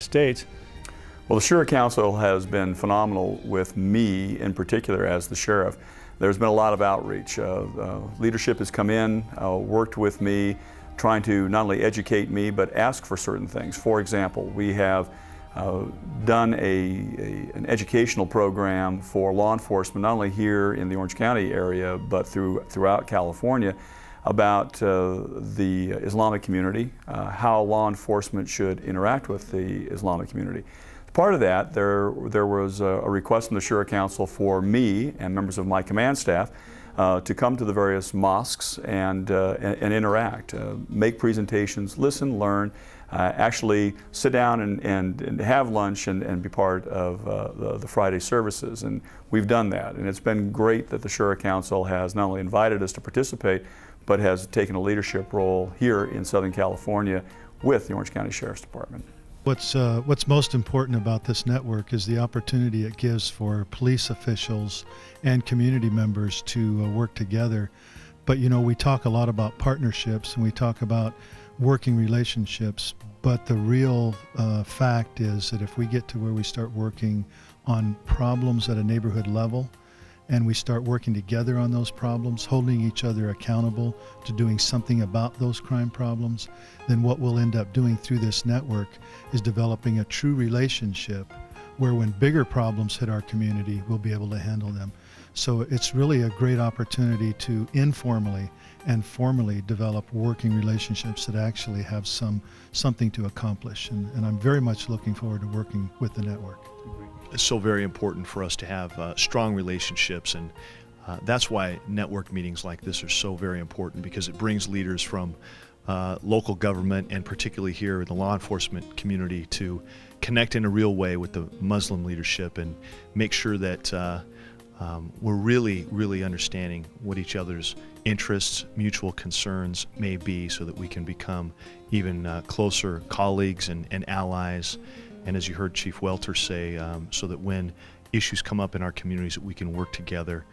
States. Well, the Shura Council has been phenomenal with me in particular as the sheriff. There's been a lot of outreach. Leadership has come in, worked with me, trying to not only educate me but ask for certain things. For example, we have done an educational program for law enforcement, not only here in the Orange County area but throughout California, about the Islamic community, how law enforcement should interact with the Islamic community. Part of that, there was a request from the Shura Council for me and members of my command staff to come to the various mosques and interact, make presentations, listen, learn, actually sit down and have lunch and be part of the Friday services. And we've done that. And it's been great that the Shura Council has not only invited us to participate, but has taken a leadership role here in Southern California with the Orange County Sheriff's Department. What's most important about this network is the opportunity it gives for police officials and community members to work together. But you know, we talk a lot about partnerships and we talk about working relationships, but the real fact is that if we get to where we start working on problems at a neighborhood level, and we start working together on those problems, holding each other accountable to doing something about those crime problems, then what we'll end up doing through this network is developing a true relationship where when bigger problems hit our community, we'll be able to handle them. So it's really a great opportunity to informally and formally develop working relationships that actually have something to accomplish. And I'm very much looking forward to working with the network. It's so very important for us to have strong relationships, and that's why network meetings like this are so very important, because it brings leaders from local government and particularly here in the law enforcement community to connect in a real way with the Muslim leadership and make sure that we're really understanding what each other's interests, mutual concerns may be, so that we can become even closer colleagues and allies. And as you heard Chief Welter say, so that when issues come up in our communities, that we can work together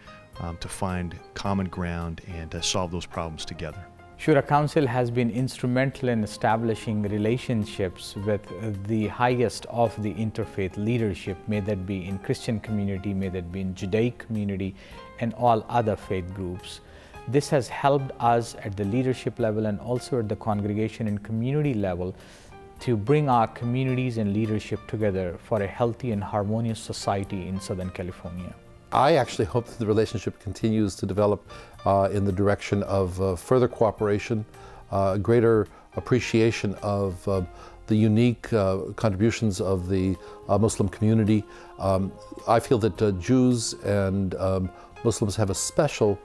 to find common ground and solve those problems together. Shura Council has been instrumental in establishing relationships with the highest of the interfaith leadership, may that be in Christian community, may that be in Judaic community, and all other faith groups. This has helped us at the leadership level and also at the congregation and community level to bring our communities and leadership together for a healthy and harmonious society in Southern California. I actually hope that the relationship continues to develop in the direction of further cooperation, greater appreciation of the unique contributions of the Muslim community. I feel that Jews and Muslims have a special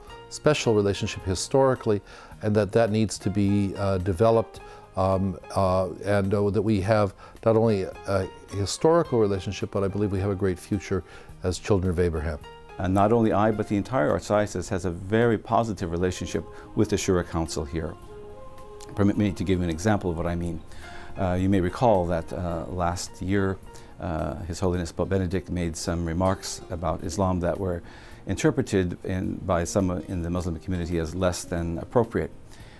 relationship historically, and that needs to be developed. That we have not only a historical relationship, but I believe we have a great future as children of Abraham. And not only I, but the entire Archdiocese has a very positive relationship with the Shura Council here. Permit me to give you an example of what I mean. You may recall that last year, His Holiness Pope Benedict made some remarks about Islam that were interpreted by some in the Muslim community as less than appropriate.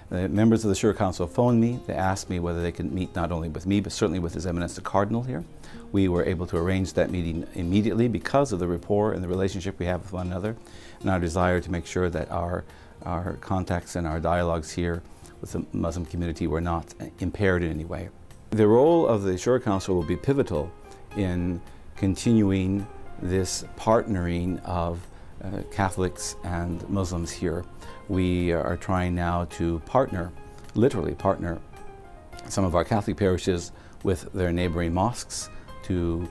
The members of the Shura Council phoned me. They asked me whether they could meet not only with me, but certainly with His Eminence the Cardinal here. We were able to arrange that meeting immediately because of the rapport and the relationship we have with one another, and our desire to make sure that our contacts and our dialogues here with the Muslim community were not impaired in any way. The role of the Shura Council will be pivotal in continuing this partnering of Catholics and Muslims here. We are trying now to partner, literally partner, some of our Catholic parishes with their neighboring mosques to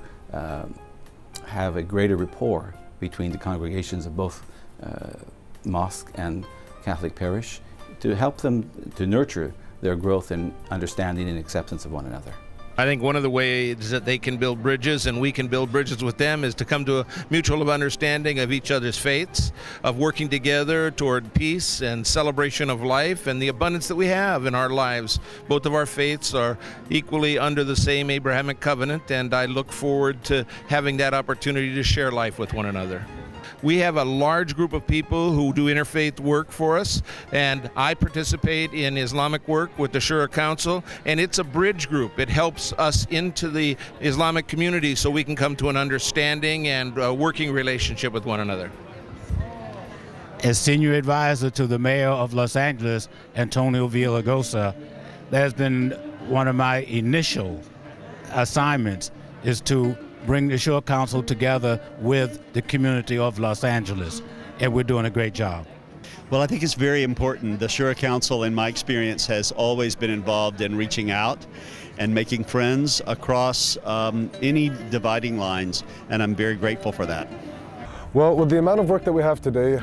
have a greater rapport between the congregations of both mosque and Catholic parish, to help them to nurture their growth in understanding and acceptance of one another. I think one of the ways that they can build bridges and we can build bridges with them is to come to a mutual understanding of each other's faiths, of working together toward peace and celebration of life and the abundance that we have in our lives. Both of our faiths are equally under the same Abrahamic covenant, and I look forward to having that opportunity to share life with one another. We have a large group of people who do interfaith work for us, and I participate in Islamic work with the Shura Council, and it's a bridge group. It helps us into the Islamic community so we can come to an understanding and a working relationship with one another. As senior advisor to the mayor of Los Angeles, Antonio Villaraigosa, that has been one of my initial assignments, is to bring the Shura Council together with the community of Los Angeles, and we're doing a great job. Well, I think it's very important. The Shura Council, in my experience, has always been involved in reaching out and making friends across any dividing lines, and I'm very grateful for that. Well, with the amount of work that we have today,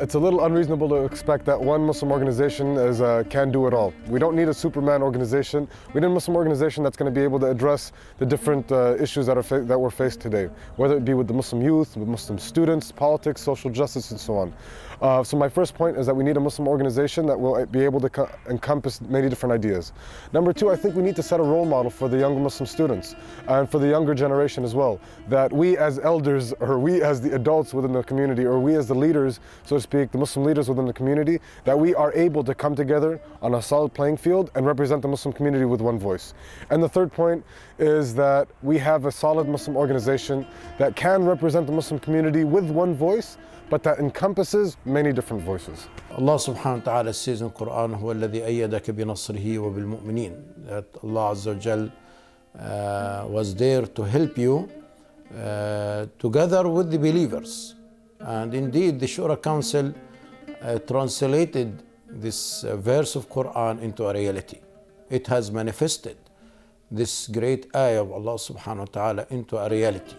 it's a little unreasonable to expect that one Muslim organization can do it all. We don't need a Superman organization. We need a Muslim organization that's going to be able to address the different issues that we're faced today, whether it be with the Muslim youth, with Muslim students, politics, social justice, and so on. So my first point is that we need a Muslim organization that will be able to encompass many different ideas. Number two, I think we need to set a role model for the younger Muslim students and for the younger generation as well, that we as elders, or we as the adults within the community, or we as the leaders, so to speak, the Muslim leaders within the community, that we are able to come together on a solid playing field and represent the Muslim community with one voice. And the third point is that we have a solid Muslim organization that can represent the Muslim community with one voice, but that encompasses many different voices. Allah subhanahu wa ta'ala says in the Quran, هو الذي أيدك بنصره وبالمؤمنين, that Allah Azza wa Jal was there to help you together with the believers. And indeed, the Shura Council translated this verse of Quran into a reality. It has manifested this great ayah of Allah subhanahu wa ta'ala into a reality.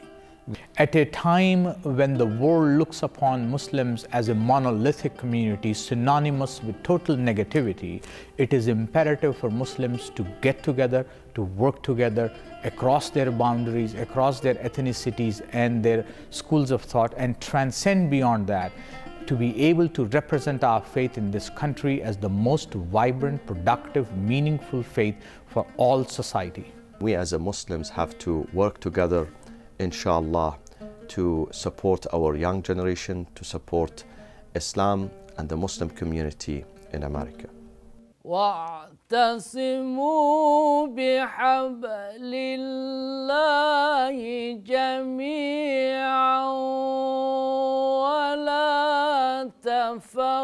At a time when the world looks upon Muslims as a monolithic community synonymous with total negativity, it is imperative for Muslims to get together, to work together across their boundaries, across their ethnicities and their schools of thought, and transcend beyond that, to be able to represent our faith in this country as the most vibrant, productive, meaningful faith for all society. We as a Muslims have to work together, inshallah, to support our young generation, to support Islam and the Muslim community in America. واعتصموا بحبل الله جميعا ولا تفرقوا